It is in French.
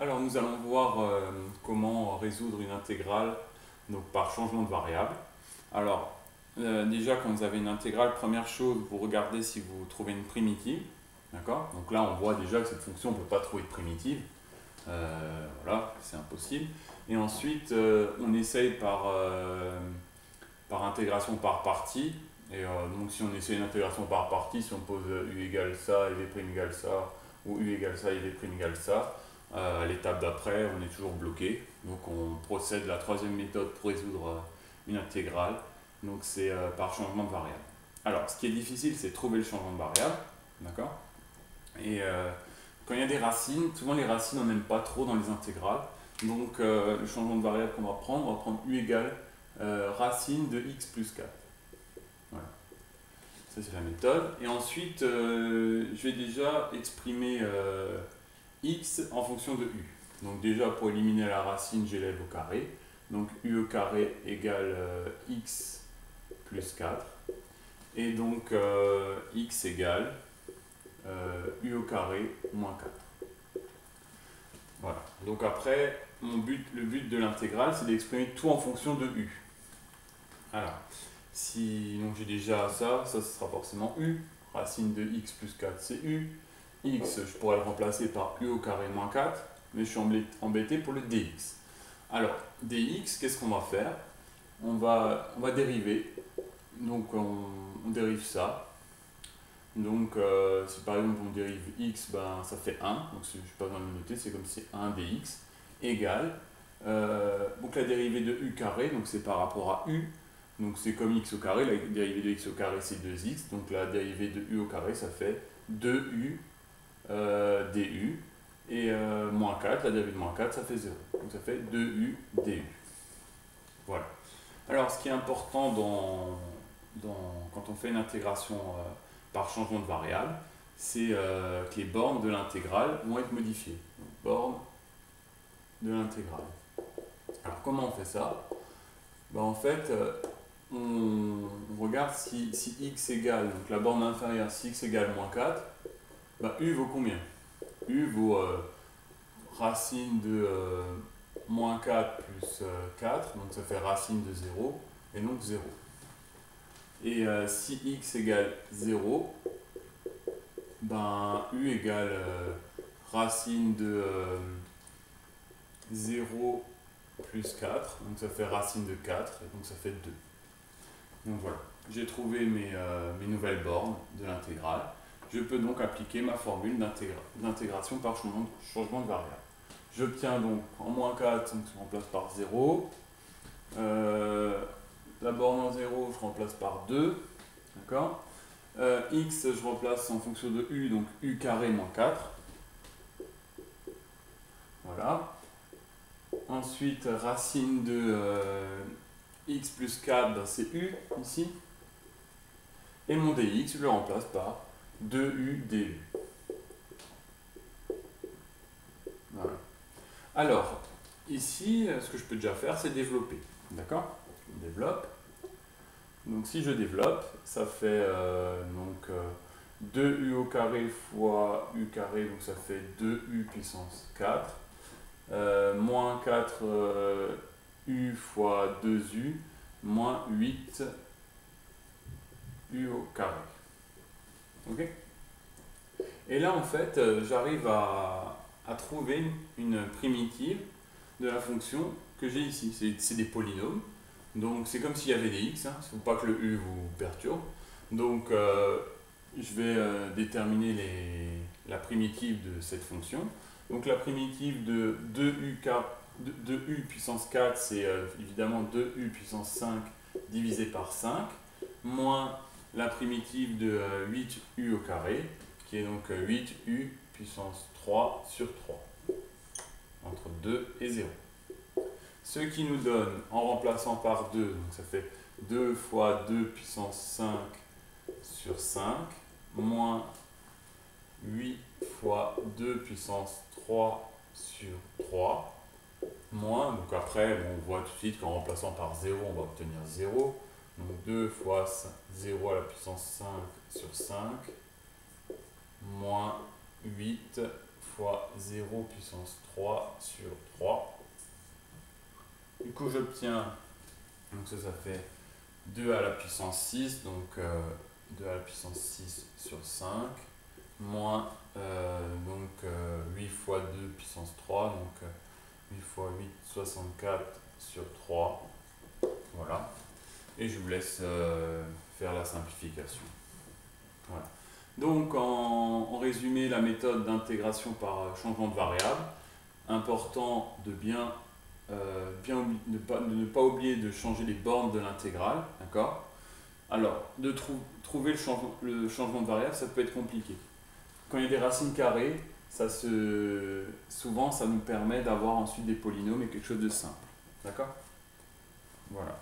Alors nous allons voir comment résoudre une intégrale donc, par changement de variable. Alors déjà quand vous avez une intégrale, première chose, vous regardez si vous trouvez une primitive. D'accord? Donc là on voit déjà que cette fonction on ne peut pas trouver de primitive. Voilà, c'est impossible. Et ensuite on essaye par intégration par partie. Et donc si on essaie une intégration par partie, si on pose u égale ça et v' égale ça, ou u égale ça et v' égale ça, à l'étape d'après, on est toujours bloqué. Donc on procède à la troisième méthode pour résoudre une intégrale. Donc c'est par changement de variable. Alors, ce qui est difficile, c'est trouver le changement de variable. D'accord? Et quand il y a des racines, souvent les racines, on n'aime pas trop dans les intégrales. Donc le changement de variable qu'on va prendre u égale racine de x plus 4. Voilà. Ça, c'est la méthode. Et ensuite, je vais déjà exprimer x en fonction de u. Donc déjà, pour éliminer la racine, j'élève au carré. Donc u au carré égale x plus 4. Et donc x égale u au carré moins 4. Voilà. Donc après, le but de l'intégrale, c'est d'exprimer tout en fonction de u. Alors, si donc j'ai déjà ça sera forcément u. Racine de x plus 4, c'est u. X, je pourrais le remplacer par u au carré moins 4, mais je suis embêté pour le dx. Alors, dx, qu'est-ce qu'on va faire? On va dériver. Donc, on dérive ça. Donc, si par exemple on dérive x, ben, ça fait 1. Donc, je n'ai pas besoin de le noter, c'est comme si 1 dx égale. Donc, la dérivée de u carré, donc c'est par rapport à u. Donc, c'est comme x au carré. La dérivée de x au carré, c'est 2x. Donc, la dérivée de u au carré, ça fait 2u du. Et moins 4, la dérivée de moins 4, ça fait 0. Donc, ça fait 2u du. Voilà. Alors, ce qui est important quand on fait une intégration par changement de variable, c'est que les bornes de l'intégrale vont être modifiées. Donc, bornes de l'intégrale. Alors, comment on fait ça? Ben, en fait, on regarde si x égale, donc la borne inférieure, si x égale moins 4, ben, u vaut combien? U vaut racine de moins 4 plus 4, donc ça fait racine de 0, et donc 0. Et si x égale 0, ben u égale racine de 0 plus 4, donc ça fait racine de 4, et donc ça fait 2. Donc voilà, j'ai trouvé mes nouvelles bornes de l'intégrale. Je peux donc appliquer ma formule d'intégration par changement de variable. J'obtiens donc en moins 4, donc je remplace par 0. La borne en 0, je remplace par 2. D'accord? X, je remplace en fonction de u, donc u carré moins 4. Voilà. Ensuite, racine de x plus 4, ben, c'est u ici. Et mon dx, je le remplace par 2u du. Voilà. Alors, ici, ce que je peux déjà faire, c'est développer. D'accord? Je développe. Donc si je développe, ça fait 2u au carré fois u carré, donc ça fait 2u puissance 4. Moins 4u fois 2u, moins 8u au carré. Ok? Et là, en fait, j'arrive à trouver une primitive de la fonction que j'ai ici. C'est des polynômes. Donc, c'est comme s'il y avait des x. Il ne faut pas que le u vous perturbe. Donc, je vais déterminer la primitive de cette fonction. Donc, la primitive de 2u puissance 4, c'est évidemment 2u puissance 5 divisé par 5, moins la primitive de 8u au carré, qui est donc 8u puissance 3 sur 3, entre 2 et 0. Ce qui nous donne, en remplaçant par 2, donc ça fait 2 fois 2 puissance 5 sur 5, moins 8 fois 2 puissance 3 sur 3, moins, donc après, on voit tout de suite qu'en remplaçant par 0, on va obtenir 0. Donc 2 fois 0 à la puissance 5 sur 5, moins 8 fois 0 puissance 3 sur 3. Du coup, j'obtiens, donc ça fait 2 à la puissance 6, donc 2 à la puissance 6 sur 5, moins 8 fois 2 puissance 3, donc 8 fois 8, 64 sur 3. Voilà. Et je vous laisse faire la simplification. Voilà. Donc, en résumé, la méthode d'intégration par changement de variable, important de ne pas oublier de changer les bornes de l'intégrale, d'accord? Alors, trouver le changement de variable, ça peut être compliqué. Quand il y a des racines carrées, souvent ça nous permet d'avoir ensuite des polynômes et quelque chose de simple, d'accord? Voilà.